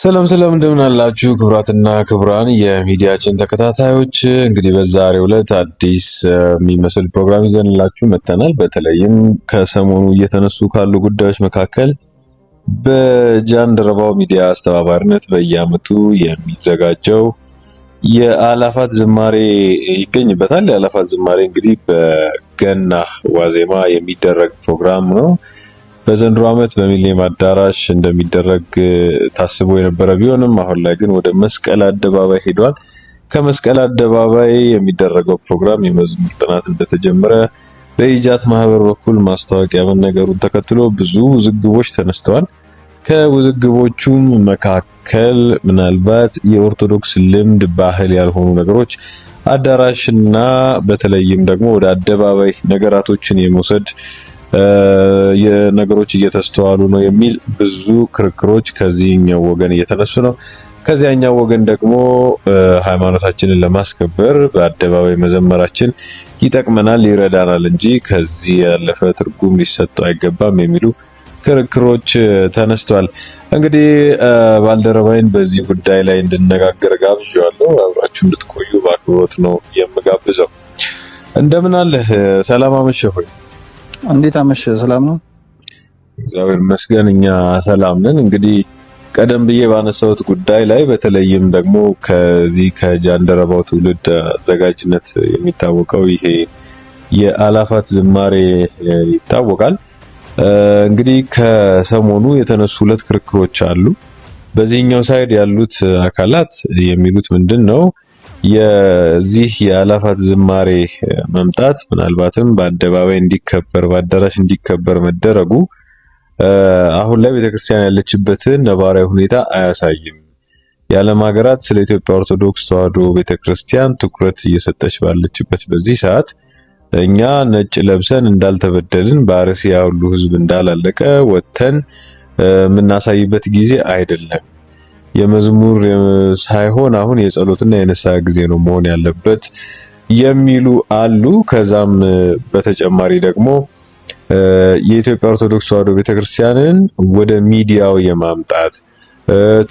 ሰላም እንደምን አላችሁ ክቡራትና ክቡራን የሚዲያችን ተከታታዮች፣ እንግዲህ በዛሬው ዕለት አዲስ የሚመስል ፕሮግራም ይዘንላችሁ መጥተናል። በተለይም ከሰሞኑ እየተነሱ ካሉ ጉዳዮች መካከል በጃንደረባው ሚዲያ አስተባባሪነት በየዓመቱ የሚዘጋጀው የአእላፋት ዝማሬ ይገኝበታል። የአእላፋት ዝማሬ እንግዲህ በገና ዋዜማ የሚደረግ ፕሮግራም ነው። በዘንድሮ ዓመት በሚሊኒየም አዳራሽ እንደሚደረግ ታስቦ የነበረ ቢሆንም አሁን ላይ ግን ወደ መስቀል አደባባይ ሄዷል። ከመስቀል አደባባይ የሚደረገው ፕሮግራም የመዝሙር ጥናት እንደተጀመረ በኢጃት ማህበር በኩል ማስታወቂያ መነገሩን ተከትሎ ብዙ ውዝግቦች ተነስተዋል። ከውዝግቦቹም መካከል ምናልባት የኦርቶዶክስ ልምድ ባህል ያልሆኑ ነገሮች አዳራሽና በተለይም ደግሞ ወደ አደባባይ ነገራቶችን የመውሰድ የነገሮች እየተስተዋሉ ነው የሚል ብዙ ክርክሮች ከዚህኛው ወገን እየተነሱ ነው። ከዚያኛው ወገን ደግሞ ሃይማኖታችንን ለማስከበር በአደባባይ መዘመራችን ይጠቅመናል፣ ይረዳናል እንጂ ከዚህ ያለፈ ትርጉም ሊሰጠው አይገባም የሚሉ ክርክሮች ተነስተዋል። እንግዲህ ባልደረባይን በዚህ ጉዳይ ላይ እንድነጋገር ጋብዣለሁ። አብራችሁ እንድትቆዩ በአክብሮት ነው የምጋብዘው። እንደምን አለህ? ሰላም አመሸህ ሆይ? እንዴት አመሸህ? ሰላም ነው? እግዚአብሔር ይመስገን እኛ ሰላም ነን። እንግዲህ ቀደም ብዬ ባነሳሁት ጉዳይ ላይ በተለይም ደግሞ ከዚህ ከጃንደረባው ትውልድ አዘጋጅነት የሚታወቀው ይሄ የአእላፋት ዝማሬ ይታወቃል። እንግዲህ ከሰሞኑ የተነሱ ሁለት ክርክሮች አሉ። በዚህኛው ሳይድ ያሉት አካላት የሚሉት ምንድነው? የዚህ የአእላፋት ዝማሬ መምጣት ምናልባትም በአደባባይ እንዲከበር በአዳራሽ እንዲከበር መደረጉ አሁን ላይ ቤተክርስቲያን ያለችበትን ነባራዊ ሁኔታ አያሳይም። የዓለም ሀገራት ስለ ኢትዮጵያ ኦርቶዶክስ ተዋሕዶ ቤተክርስቲያን ትኩረት እየሰጠች ባለችበት በዚህ ሰዓት እኛ ነጭ ለብሰን እንዳልተበደልን በአርሲ ያሉ ህዝብ እንዳላለቀ ወጥተን የምናሳይበት ጊዜ አይደለም። የመዝሙር ሳይሆን አሁን የጸሎትና የንስሐ ጊዜ ነው መሆን ያለበት የሚሉ አሉ። ከዛም በተጨማሪ ደግሞ የኢትዮጵያ ኦርቶዶክስ ተዋሕዶ ቤተክርስቲያንን ወደ ሚዲያው የማምጣት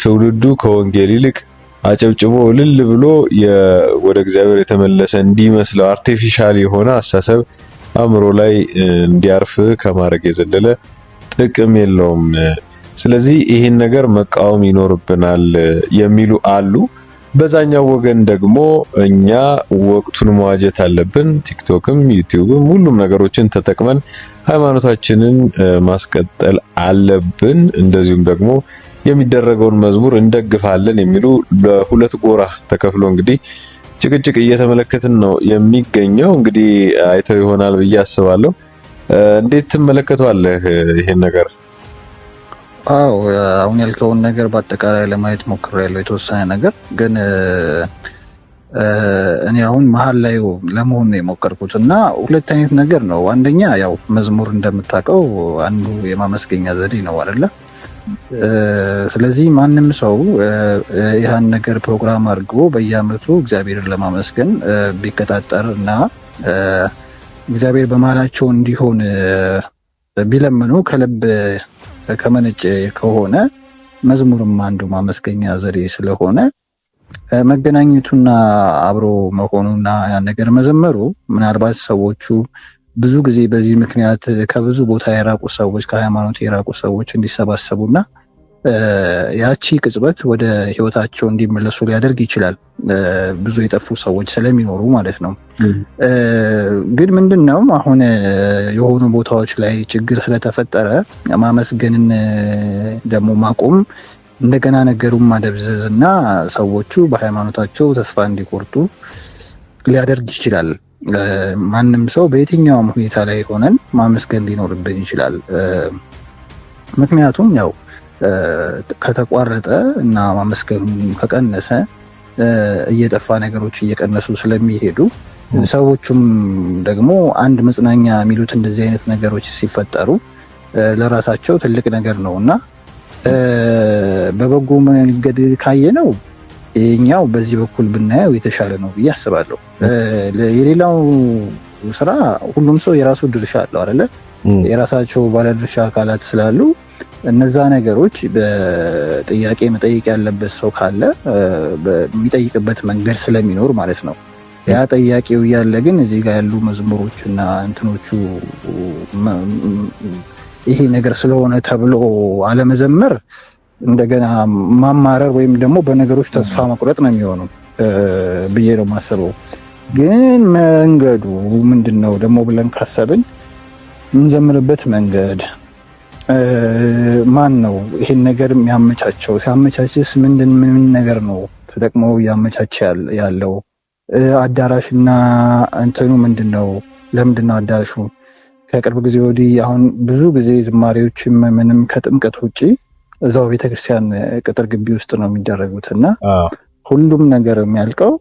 ትውልዱ ከወንጌል ይልቅ አጨብጭቦ እልል ብሎ ወደ እግዚአብሔር የተመለሰ እንዲመስለው አርቲፊሻል የሆነ አስተሳሰብ አእምሮ ላይ እንዲያርፍ ከማድረግ የዘለለ ጥቅም የለውም። ስለዚህ ይህን ነገር መቃወም ይኖርብናል የሚሉ አሉ። በዛኛው ወገን ደግሞ እኛ ወቅቱን መዋጀት አለብን፣ ቲክቶክም ዩቲዩብም ሁሉም ነገሮችን ተጠቅመን ሃይማኖታችንን ማስቀጠል አለብን፣ እንደዚሁም ደግሞ የሚደረገውን መዝሙር እንደግፋለን የሚሉ በሁለት ጎራ ተከፍሎ እንግዲህ ጭቅጭቅ እየተመለከትን ነው የሚገኘው። እንግዲህ አይተው ይሆናል ብዬ አስባለሁ። እንዴት ትመለከተዋለህ ይሄን ነገር? አዎ አሁን ያልከውን ነገር በአጠቃላይ ለማየት ሞክሬያለሁ። የተወሰነ ነገር ግን እኔ አሁን መሀል ላይ ለመሆን ነው የሞከርኩት እና ሁለት አይነት ነገር ነው። አንደኛ ያው መዝሙር እንደምታውቀው አንዱ የማመስገኛ ዘዴ ነው አይደለ? ስለዚህ ማንም ሰው ይህን ነገር ፕሮግራም አድርጎ በየዓመቱ እግዚአብሔርን ለማመስገን ቢቀጣጠር እና እግዚአብሔር በመሃላቸው እንዲሆን ቢለምኑ ከልብ ከመነጨ ከሆነ መዝሙርም አንዱ ማመስገኛ ዘዴ ስለሆነ መገናኘቱና አብሮ መሆኑና ያን ነገር መዘመሩ ምናልባት ሰዎቹ ብዙ ጊዜ በዚህ ምክንያት ከብዙ ቦታ የራቁ ሰዎች ከሃይማኖት የራቁ ሰዎች እንዲሰባሰቡና ያቺ ቅጽበት ወደ ህይወታቸው እንዲመለሱ ሊያደርግ ይችላል። ብዙ የጠፉ ሰዎች ስለሚኖሩ ማለት ነው። ግን ምንድነው አሁን የሆኑ ቦታዎች ላይ ችግር ስለተፈጠረ ማመስገንን ደግሞ ማቆም እንደገና ነገሩን ማደብዘዝና ሰዎቹ በሃይማኖታቸው ተስፋ እንዲቆርጡ ሊያደርግ ይችላል። ማንም ሰው በየትኛውም ሁኔታ ላይ ሆነን ማመስገን ሊኖርብን ይችላል። ምክንያቱም ያው ከተቋረጠ እና ማመስገኑ ከቀነሰ እየጠፋ ነገሮች እየቀነሱ ስለሚሄዱ ሰዎቹም ደግሞ አንድ መጽናኛ የሚሉት እንደዚህ አይነት ነገሮች ሲፈጠሩ ለራሳቸው ትልቅ ነገር ነውና በበጎ መንገድ ካየነው ይሄኛው በዚህ በኩል ብናየው የተሻለ ነው ብዬ አስባለሁ። የሌላው ስራ ሁሉም ሰው የራሱ ድርሻ አለው አይደለ? የራሳቸው ባለድርሻ አካላት ስላሉ እነዛ ነገሮች በጥያቄ መጠየቅ ያለበት ሰው ካለ በሚጠይቅበት መንገድ ስለሚኖር ማለት ነው። ያ ጠያቂው ያለ ግን እዚህ ጋር ያሉ መዝሙሮችና እንትኖቹ ይሄ ነገር ስለሆነ ተብሎ አለመዘመር እንደገና ማማረር ወይም ደግሞ በነገሮች ተስፋ መቁረጥ ነው የሚሆነው ብዬ ነው የማስበው። ግን መንገዱ ምንድነው ደግሞ ብለን ካሰብን የምንዘምርበት መንገድ ማን ነው ይሄን ነገር የሚያመቻቸው? ሲያመቻችስ ምን ነገር ነው ተጠቅሞ ያመቻቸ ያለው? አዳራሽና እንትኑ ምንድነው? ለምንድነው አዳራሹ? ከቅርብ ጊዜ ወዲህ አሁን ብዙ ጊዜ ዝማሬዎችም ምንም ከጥምቀት ውጪ እዛው ቤተክርስቲያን ቅጥር ግቢ ውስጥ ነው የሚደረጉትና ሁሉም ነገር የሚያልቀው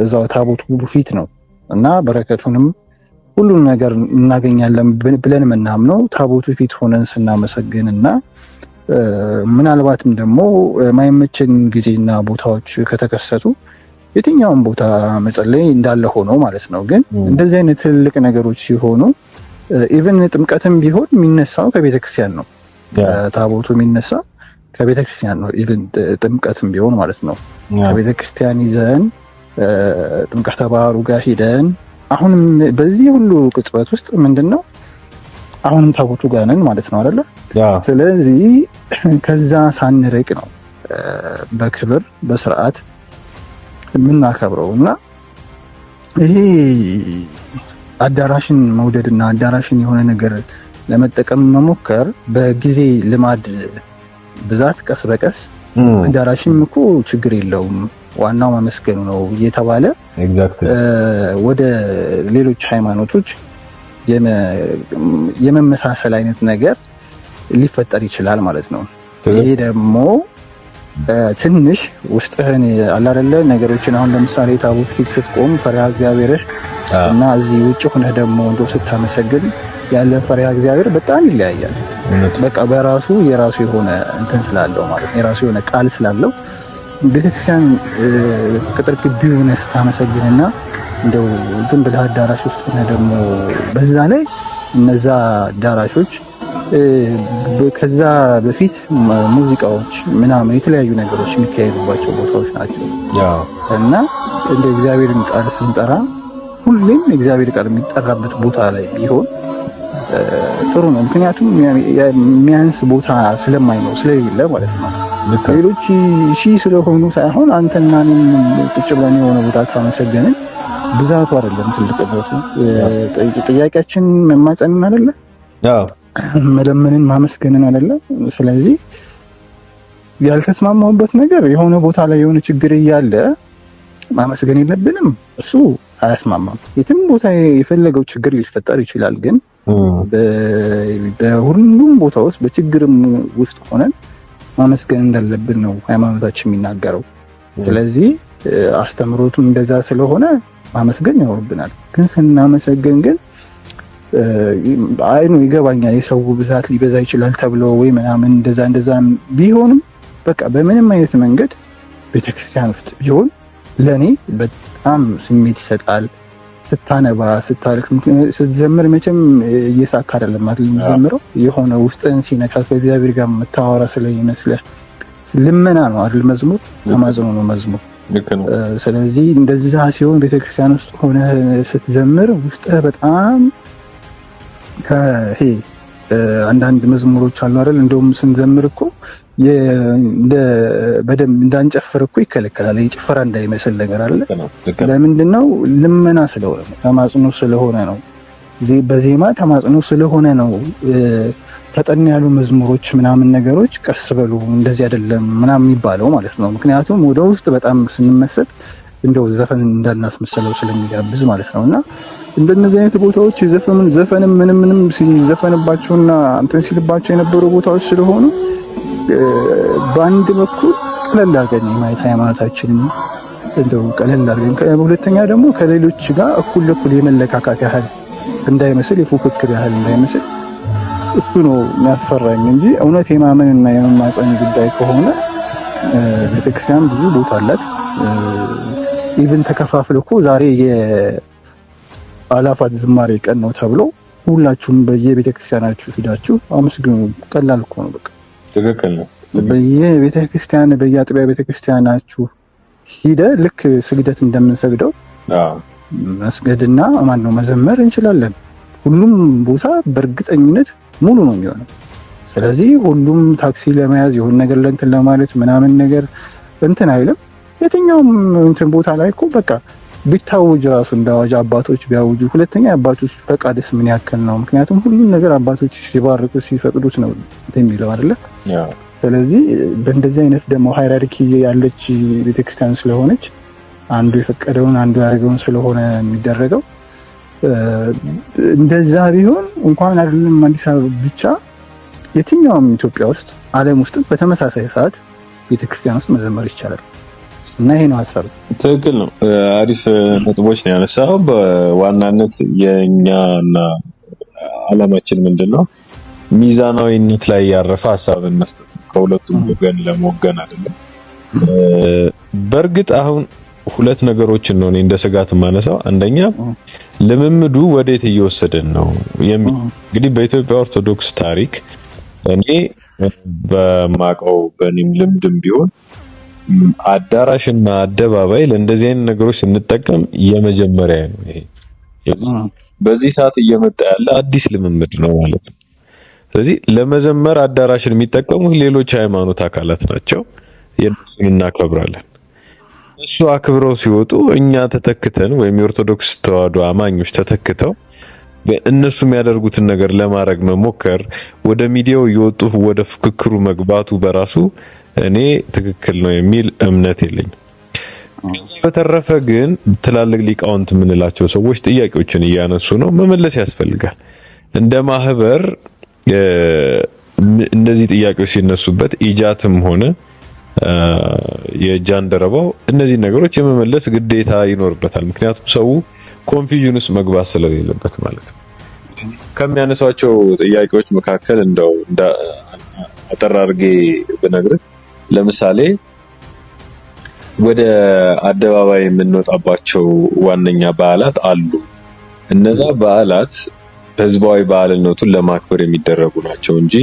እዛው ታቦቱ ፊት ነው እና በረከቱንም ሁሉም ነገር እናገኛለን ብለን ምናምነው ታቦቱ ፊት ሆነን ስናመሰግንና ምናልባትም ደግሞ ማይመችን ጊዜና ቦታዎች ከተከሰቱ የትኛውን ቦታ መጸለይ እንዳለ ሆኖ ማለት ነው። ግን እንደዚህ አይነት ትልቅ ነገሮች ሲሆኑ ኢቭን ጥምቀትም ቢሆን የሚነሳው ከቤተክርስቲያን ነው። ታቦቱ የሚነሳው ከቤተክርስቲያን ነው። ኢቭን ጥምቀትም ቢሆን ማለት ነው ከቤተክርስቲያን ይዘን ጥምቀተ ባህሩ ጋር ሄደን አሁንም በዚህ ሁሉ ቅጽበት ውስጥ ምንድነው አሁንም ታቦቱ ጋር ነን ማለት ነው አይደለ? ስለዚህ ከዛ ሳንርቅ ነው በክብር በስርዓት የምናከብረው እና ይሄ አዳራሽን መውደድና አዳራሽን የሆነ ነገር ለመጠቀም መሞከር በጊዜ ልማድ ብዛት ቀስ በቀስ አዳራሽም እኮ ችግር የለውም ዋናው ማመስገኑ ነው እየተባለ ወደ ሌሎች ሃይማኖቶች የመመሳሰል አይነት ነገር ሊፈጠር ይችላል ማለት ነው። ይሄ ደግሞ ትንሽ ውስጥህን አላረለ ነገሮችን አሁን ለምሳሌ ታቦት ፊት ስትቆም ፈሪሃ እግዚአብሔርህ እና እዚህ ውጭ ሆነህ ደግሞ እንደው ስታመሰግን ያለ ፈሪሃ እግዚአብሔር በጣም ይለያያል። በቃ በራሱ የራሱ የሆነ እንትን ስላለው ማለት ነው የራሱ የሆነ ቃል ስላለው ቤተክርስቲያን ቅጥር ግቢው ሆነ ስታመሰግንና እንደው ዝም ብለህ አዳራሽ ውስጥ ሆነ ደግሞ በዛ ላይ እነዛ አዳራሾች ከዛ በፊት ሙዚቃዎች ምናምን የተለያዩ ነገሮች የሚካሄዱባቸው ቦታዎች ናቸው እና እንደ እግዚአብሔርን ቃል ስንጠራ ሁሌም እግዚአብሔር ቃል የሚጠራበት ቦታ ላይ ቢሆን ጥሩ ነው። ምክንያቱም የሚያንስ ቦታ ስለማይኖር ስለሌለ ማለት ነው። ሌሎች ስለሆኑ ሳይሆን አንተና እኔም ቁጭ ብለን የሆነ ቦታ ካመሰገንን ብዛቱ አይደለም ትልቅነቱ። ጥያቄያችን መማጸንን አይደለ? መለመንን ማመስገንን አይደለ? ስለዚህ ያልተስማማውበት ነገር የሆነ ቦታ ላይ የሆነ ችግር እያለ ማመስገን የለብንም። እሱ አያስማማም። የትም ቦታ የፈለገው ችግር ሊፈጠር ይችላል። ግን በሁሉም ቦታ ውስጥ በችግርም ውስጥ ሆነን ማመስገን እንዳለብን ነው ሃይማኖታችን የሚናገረው። ስለዚህ አስተምሮቱም እንደዛ ስለሆነ ማመስገን ይኖርብናል። ግን ስናመሰግን ግን አይኑ ይገባኛል የሰው ብዛት ሊበዛ ይችላል ተብሎ ወይ ምናምን እንደዛ ቢሆንም በቃ በምንም አይነት መንገድ ቤተክርስቲያን ውስጥ ቢሆን ለኔ በጣም ስሜት ይሰጣል። ስታነባ ስታልክ ስትዘምር መቼም እየሳካ አይደለም ማለት የምትዘምረው የሆነ ውስጥን ሲነካ ከእግዚአብሔር ጋር መታወራ ስለሚመስልህ ልመና ነው አይደል? መዝሙር ተማጽኖ ነው መዝሙር። ስለዚህ እንደዛ ሲሆን ቤተክርስቲያን ውስጥ ሆነ ስትዘምር ውስጥህ በጣም አንዳንድ መዝሙሮች አሉ አይደል? እንደውም ስንዘምር እኮ በደንብ እንዳንጨፍር እኮ ይከለከላል። የጭፈራ እንዳይመስል ነገር አለ። ለምንድነው? ልመና ስለሆነ ተማጽኖ ስለሆነ ነው። በዜማ ተማጽኖ ስለሆነ ነው። ፈጠን ያሉ መዝሙሮች ምናምን ነገሮች ቀስ በሉ እንደዚህ አይደለም ምናምን የሚባለው ማለት ነው። ምክንያቱም ወደ ውስጥ በጣም ስንመሰጥ እንደው ዘፈን እንዳናስመሰለው ስለሚጋብዝ ማለት ነውና እንደነዚህ አይነት ቦታዎች ዘፈንም ምንም ሲዘፈንባቸውና እንትን ሲልባቸው የነበሩ ቦታዎች ስለሆኑ በአንድ በኩል ቀለል አድርገን የማየት ሃይማኖታችንን እንደው ቀለል አድርገን፣ ሁለተኛ ደግሞ ከሌሎች ጋር እኩል ለኩል የመለካካት ያህል እንዳይመስል የፉክክር ያህል እንዳይመስል እሱ ነው የሚያስፈራኝ እንጂ እውነት የማመንና የመማፀን ጉዳይ ከሆነ ቤተክርስቲያን ብዙ ቦታ አላት። ኢቭን ተከፋፍሎ እኮ ዛሬ የአላፋት ዝማሬ ቀን ነው ተብሎ ሁላችሁም በየቤተክርስቲያናችሁ ሂዳችሁ አመስግኑ። ቀላል እኮ ነው። በቃ ትክክል ነው። በየአጥቢያ ቤተክርስቲያናችሁ ሂደ ልክ ስግደት እንደምንሰግደው መስገድና መዘመር እንችላለን። ሁሉም ቦታ በእርግጠኝነት ሙሉ ነው የሚሆነው። ስለዚህ ሁሉም ታክሲ ለመያዝ የሆነ ነገር ለእንትን ለማለት ምናምን ነገር እንትን አይልም። የትኛውም እንትን ቦታ ላይ እኮ በቃ ቢታወጅ ራሱ እንዳዋጅ አባቶች ቢያውጁ። ሁለተኛ አባቶች ፈቃድስ ምን ያክል ነው? ምክንያቱም ሁሉም ነገር አባቶች ሲባርኩ ሲፈቅዱት ነው የሚለው አይደለ? ስለዚህ በእንደዚህ አይነት ደግሞ ሃይራርኪ ያለች ቤተክርስቲያን ስለሆነች አንዱ የፈቀደውን አንዱ ያደረገውን ስለሆነ የሚደረገው እንደዛ ቢሆን እንኳን አይደለም አዲስ አበባ ብቻ የትኛውም ኢትዮጵያ ውስጥ ዓለም ውስጥ በተመሳሳይ ሰዓት ቤተክርስቲያን ውስጥ መዘመር ይቻላል። እና ይሄ ነው ሐሳቡ። ትክክል ነው። አሪፍ ነጥቦች ነው ያነሳው። በዋናነት የኛና ዓላማችን ምንድነው? ሚዛናዊነት ላይ ያረፈ ሐሳብን መስጠት ነው። ከሁለቱም ወገን ለመወገን አይደለም። በእርግጥ አሁን ሁለት ነገሮችን ነው እንደ ስጋት ማነሳው። አንደኛ ልምምዱ ወዴት እየወሰደን ነው የሚል እንግዲህ በኢትዮጵያ ኦርቶዶክስ ታሪክ እኔ በማቀው በኔም ልምድም ቢሆን አዳራሽና አደባባይ ለእንደዚህ አይነት ነገሮች ስንጠቀም የመጀመሪያ ነው። ይሄ በዚህ ሰዓት እየመጣ ያለ አዲስ ልምምድ ነው ማለት ነው። ስለዚህ ለመዘመር አዳራሽን የሚጠቀሙት ሌሎች ሃይማኖት አካላት ናቸው። የእነሱን እናከብራለን። እሱ አክብረው ሲወጡ እኛ ተተክተን ወይም የኦርቶዶክስ ተዋህዶ አማኞች ተተክተው እነሱ የሚያደርጉትን ነገር ለማድረግ መሞከር፣ ወደ ሚዲያው እየወጡ ወደ ፍክክሩ መግባቱ በራሱ እኔ ትክክል ነው የሚል እምነት የለኝም። በተረፈ ግን ትላልቅ ሊቃውንት የምንላቸው ሰዎች ጥያቄዎችን እያነሱ ነው፣ መመለስ ያስፈልጋል። እንደ ማህበር እነዚህ ጥያቄዎች ሲነሱበት ኢጃትም ሆነ የጃንደረባው እነዚህ ነገሮች የመመለስ ግዴታ ይኖርበታል። ምክንያቱም ሰው ኮንፊውዥን ውስጥ መግባት ስለሌለበት ማለት ነው። ከሚያነሷቸው ጥያቄዎች መካከል እንደው አጠር አድርጌ ብነግርህ፣ ለምሳሌ ወደ አደባባይ የምንወጣባቸው ዋነኛ በዓላት አሉ። እነዛ በዓላት ህዝባዊ በዓልነቱን ለማክበር የሚደረጉ ናቸው እንጂ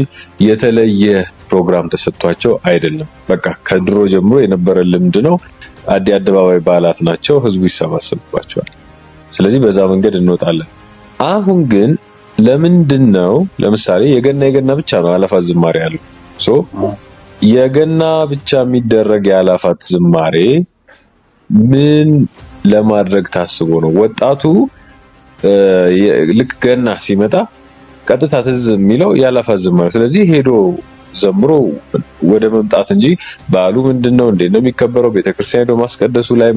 የተለየ ፕሮግራም ተሰጥቷቸው አይደለም። በቃ ከድሮ ጀምሮ የነበረ ልምድ ነው። አደባባይ በዓላት ናቸው፣ ህዝቡ ይሰባሰብባቸዋል። ስለዚህ በዛ መንገድ እንወጣለን። አሁን ግን ለምንድነው ለምሳሌ የገና ብቻ ነው አላፋት ዝማሬ ያለው? የገና ብቻ የሚደረግ የአላፋት ዝማሬ ምን ለማድረግ ታስቦ ነው? ወጣቱ ልክ ገና ሲመጣ ቀጥታ ትዝ የሚለው የአላፋት ዝማሬ፣ ስለዚህ ሄዶ ዘምሮ ወደ መምጣት እንጂ በዓሉ ምንድነው እንዴት ነው የሚከበረው ቤተክርስቲያን ሄዶ ማስቀደሱ ላይ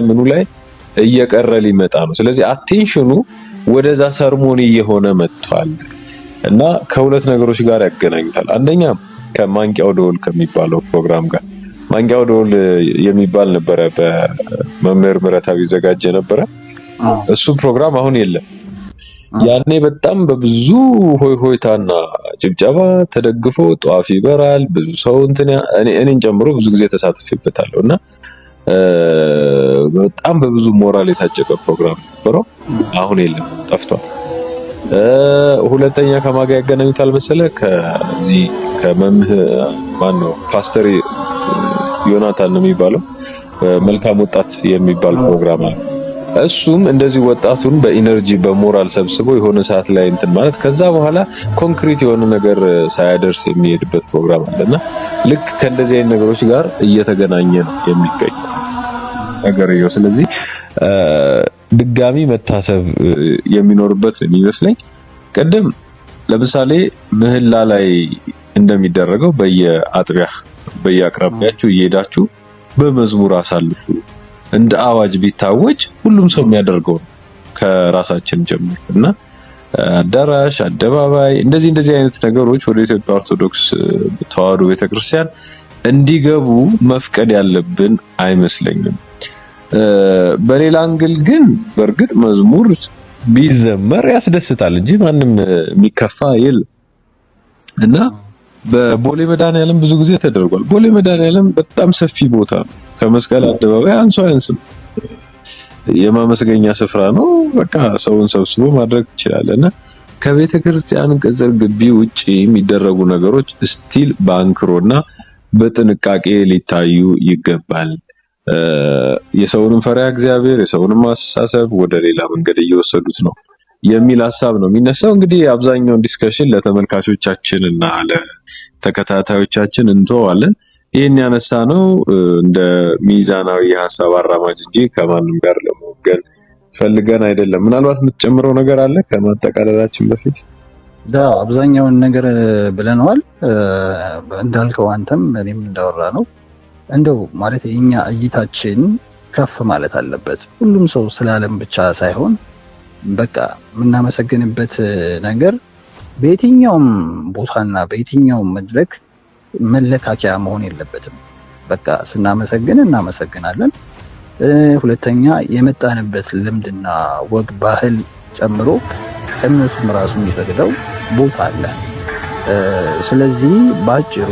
ምኑ ላይ እየቀረ ሊመጣ ነው። ስለዚህ አቴንሽኑ ወደዛ ሰርሞኒ እየሆነ መጥቷል እና ከሁለት ነገሮች ጋር ያገናኙታል። አንደኛ ከማንቂያው ደወል ከሚባለው ፕሮግራም ጋር ማንቂያው ደወል የሚባል ነበረ፣ በመምህር ምረታዊ ዘጋጀ ነበረ። እሱ ፕሮግራም አሁን የለም። ያኔ በጣም በብዙ ሆይታና ጭብጨባ ተደግፎ ጧፍ ይበራል። ብዙ ሰው እኔን ጨምሮ ብዙ ጊዜ ተሳትፌበታለሁ እና በጣም በብዙ ሞራል የታጨቀ ፕሮግራም ነበረው። አሁን የለም፣ ጠፍቷል። ሁለተኛ ከማጋ ያገናኙታል መሰለ ከዚህ ከመምህር ማነው ፓስተር ዮናታን ነው የሚባለው መልካም ወጣት የሚባል ፕሮግራም አለ። እሱም እንደዚህ ወጣቱን በኢነርጂ በሞራል ሰብስቦ የሆነ ሰዓት ላይ እንትን ማለት ከዛ በኋላ ኮንክሪት የሆነ ነገር ሳያደርስ የሚሄድበት ፕሮግራም አለና ልክ ከእንደዚህ አይነት ነገሮች ጋር እየተገናኘ ነው የሚገኘው ነገርየው። ስለዚህ ድጋሚ መታሰብ የሚኖርበት ነው የሚመስለኝ። ቅድም ለምሳሌ ምህላ ላይ እንደሚደረገው በየአቅራቢያችሁ እየሄዳችሁ በመዝሙር አሳልፉ እንደ አዋጅ ቢታወጅ ሁሉም ሰው የሚያደርገው ነው ከራሳችን ጀምሮ እና አዳራሽ፣ አደባባይ እንደዚህ አይነት ነገሮች ወደ ኢትዮጵያ ኦርቶዶክስ ተዋህዶ ቤተክርስቲያን እንዲገቡ መፍቀድ ያለብን አይመስለኝም። በሌላ አንግል ግን በእርግጥ መዝሙር ቢዘመር ያስደስታል እንጂ ማንም የሚከፋ የለም እና በቦሌ መድኃኒዓለም ብዙ ጊዜ ተደርጓል። ቦሌ መድኃኒዓለም በጣም ሰፊ ቦታ ነው። ከመስቀል አደባባይ አንስም የማመስገኛ ስፍራ ነው። በቃ ሰውን ሰብስቦ ማድረግ ትችላለና ከቤተ ክርስቲያን ቅጽር ግቢ ውጪ የሚደረጉ ነገሮች ስቲል በአንክሮና በጥንቃቄ ሊታዩ ይገባል። የሰውንም ፈሪሃ እግዚአብሔር የሰውንም አስተሳሰብ ወደ ሌላ መንገድ እየወሰዱት ነው የሚል ሐሳብ ነው የሚነሳው። እንግዲህ አብዛኛውን ዲስከሽን ለተመልካቾቻችን እና ለተከታታዮቻችን እንተዋለን። ይሄን ያነሳ ነው እንደ ሚዛናዊ ሐሳብ አራማጅ እንጂ ከማንም ጋር ለመወገን ፈልገን አይደለም። ምናልባት የምትጨምረው ነገር አለ ከማጠቃለላችን በፊት? አብዛኛውን ነገር ብለናል። እንዳልከው አንተም እኔም እንዳወራ ነው። እንደው ማለት የኛ እይታችን ከፍ ማለት አለበት። ሁሉም ሰው ስላለም ብቻ ሳይሆን በቃ የምናመሰግንበት ነገር በየትኛውም ቦታና በየትኛውም መድረክ መለካኪያ መሆን የለበትም። በቃ ስናመሰግን እናመሰግናለን። ሁለተኛ የመጣንበት ልምድና ወግ ባህል ጨምሮ እምነቱም ራሱ የሚፈቅደው ቦታ አለ። ስለዚህ ባጭሩ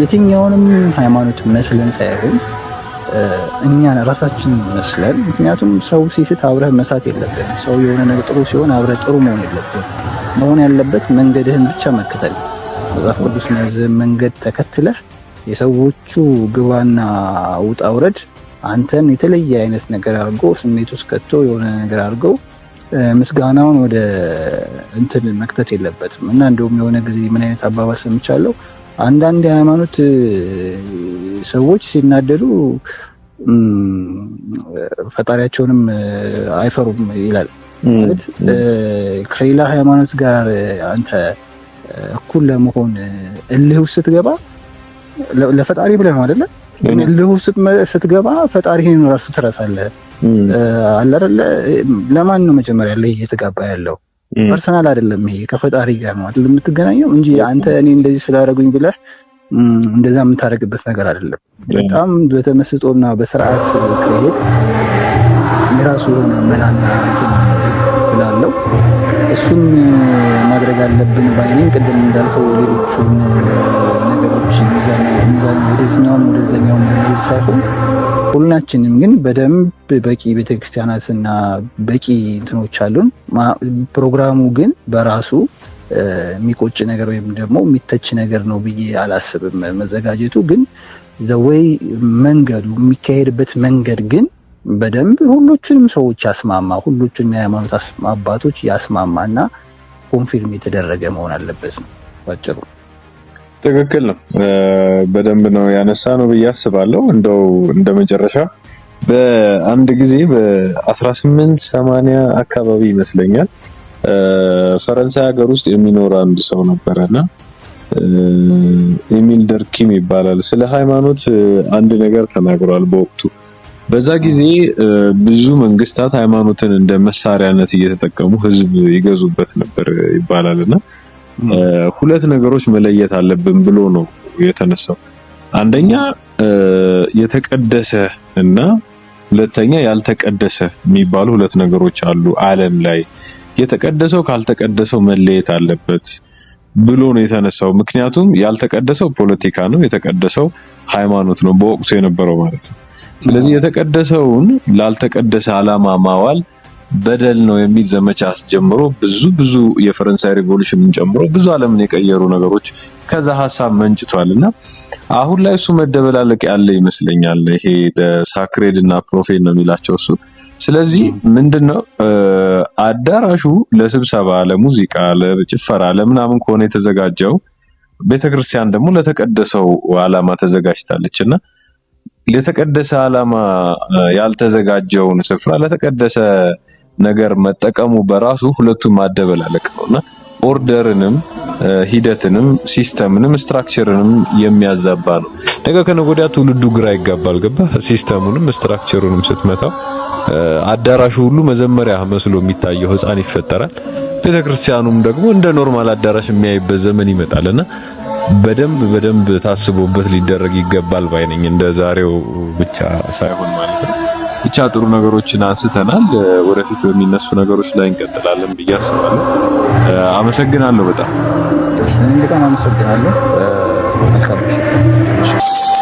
የትኛውንም ሃይማኖት መስለን ሳይሆን እኛን ራሳችን መስለን፣ ምክንያቱም ሰው ሲስት አብረህ መሳት የለብህም። ሰው የሆነ ነገር ጥሩ ሲሆን አብረህ ጥሩ መሆን የለብህም። መሆን ያለበት መንገድህን ብቻ መከተል። መጽሐፍ ቅዱስ የሚያዝህን መንገድ ተከትለህ የሰዎቹ ግባና ውጣ ውረድ አንተን የተለየ አይነት ነገር አድርጎ ስሜት ውስጥ ከቶ የሆነ ነገር አድርጎ ምስጋናውን ወደ እንትን መክተት የለበትም። እና እንደውም የሆነ ጊዜ ምን አይነት አባባል ሰምቻለሁ፣ አንዳንድ የሃይማኖት ሰዎች ሲናደዱ ፈጣሪያቸውንም አይፈሩም ይላል። ማለት ከሌላ ሃይማኖት ጋር አንተ እኩል ለመሆን እልህ ውስጥ ስትገባ ለፈጣሪ ብለህ ነው አይደለ? እልህ ውስጥ ስትገባ ፈጣሪህን ራሱ ትረሳለህ። አለ አይደለ? ለማን ነው መጀመሪያ ላይ እየተጋባ ያለው? ፐርሰናል አይደለም፣ ይሄ ከፈጣሪ ጋር ነው አይደል የምትገናኘው እንጂ አንተ እኔ እንደዚህ ስላደረጉኝ ብለህ እንደዛ የምታደርግበት ነገር አይደለም። በጣም በተመስጦና በስርዓት ከሄድ የራሱ የሆነ መላና ስላለው እሱን ማድረግ አለብን ባይኔን። ቅድም እንዳልከው ሌሎቹን ነገሮች ሚዛን ወደዛኛውም ለመሄድ ሳይሆን ሁላችንም ግን በደንብ በቂ ቤተክርስቲያናትና በቂ እንትኖች አሉን። ፕሮግራሙ ግን በራሱ የሚቆጭ ነገር ወይም ደግሞ የሚተች ነገር ነው ብዬ አላስብም። መዘጋጀቱ ግን ዘወይ መንገዱ የሚካሄድበት መንገድ ግን በደንብ ሁሉንም ሰዎች ያስማማ፣ ሁሉንም የሃይማኖት አባቶች ያስማማና ኮንፊርም የተደረገ መሆን አለበት ነው ባጭሩ። ትክክል ነው። በደንብ ነው ያነሳ ነው ብዬ አስባለሁ። እንደው እንደመጨረሻ በአንድ ጊዜ በ1880 አካባቢ ይመስለኛል ፈረንሳይ ሀገር ውስጥ የሚኖር አንድ ሰው ነበረና ኤሚል ደርኪም ይባላል። ስለ ሃይማኖት አንድ ነገር ተናግሯል በወቅቱ። በዛ ጊዜ ብዙ መንግስታት ሃይማኖትን እንደ መሳሪያነት እየተጠቀሙ ህዝብ ይገዙበት ነበር ይባላልና ሁለት ነገሮች መለየት አለብን ብሎ ነው የተነሳው። አንደኛ የተቀደሰ እና ሁለተኛ ያልተቀደሰ የሚባሉ ሁለት ነገሮች አሉ ዓለም ላይ። የተቀደሰው ካልተቀደሰው መለየት አለበት ብሎ ነው የተነሳው። ምክንያቱም ያልተቀደሰው ፖለቲካ ነው፣ የተቀደሰው ሃይማኖት ነው በወቅቱ የነበረው ማለት ነው። ስለዚህ የተቀደሰውን ላልተቀደሰ ዓላማ ማዋል በደል ነው የሚል ዘመቻ አስጀምሮ ብዙ የፈረንሳይ ሪቮሉሽንን ጨምሮ ብዙ ዓለምን የቀየሩ ነገሮች ከዛ ሐሳብ መንጭቷልና አሁን ላይ እሱ መደበላለቅ ያለ ይመስለኛል። ይሄ ሳክሬድ እና ፕሮፌን ነው የሚላቸው እሱ። ስለዚህ ምንድነው አዳራሹ ለስብሰባ፣ ለሙዚቃ፣ ለጭፈራ፣ ለምናምን ከሆነ የተዘጋጀው ቤተክርስቲያን ደግሞ ለተቀደሰው ዓላማ ተዘጋጅታለችና ለተቀደሰ ዓላማ ያልተዘጋጀውን ስፍራ ለተቀደሰ ነገር መጠቀሙ በራሱ ሁለቱም ማደበላለቅ ነውና ኦርደርንም ሂደትንም ሲስተምንም ስትራክቸርንም የሚያዛባ ነው። ነገ ከነገ ወዲያ ትውልዱ ግራ ይጋባል። ገባ? ሲስተሙንም ስትራክቸሩንም ስትመታው አዳራሹ ሁሉ መዘመሪያ መስሎ የሚታየው ህፃን ይፈጠራል። ቤተክርስቲያኑም ደግሞ እንደ ኖርማል አዳራሽ የሚያይበት ዘመን ይመጣልና በደንብ ታስቦበት ሊደረግ ይገባል ባይነኝ። እንደ ዛሬው ብቻ ሳይሆን ማለት ነው። ብቻ ጥሩ ነገሮችን አንስተናል። ወደፊት በሚነሱ ነገሮች ላይ እንቀጥላለን ብዬ አስባለሁ። አመሰግናለሁ። በጣም አመሰግናለሁ። መልካም ምሽት።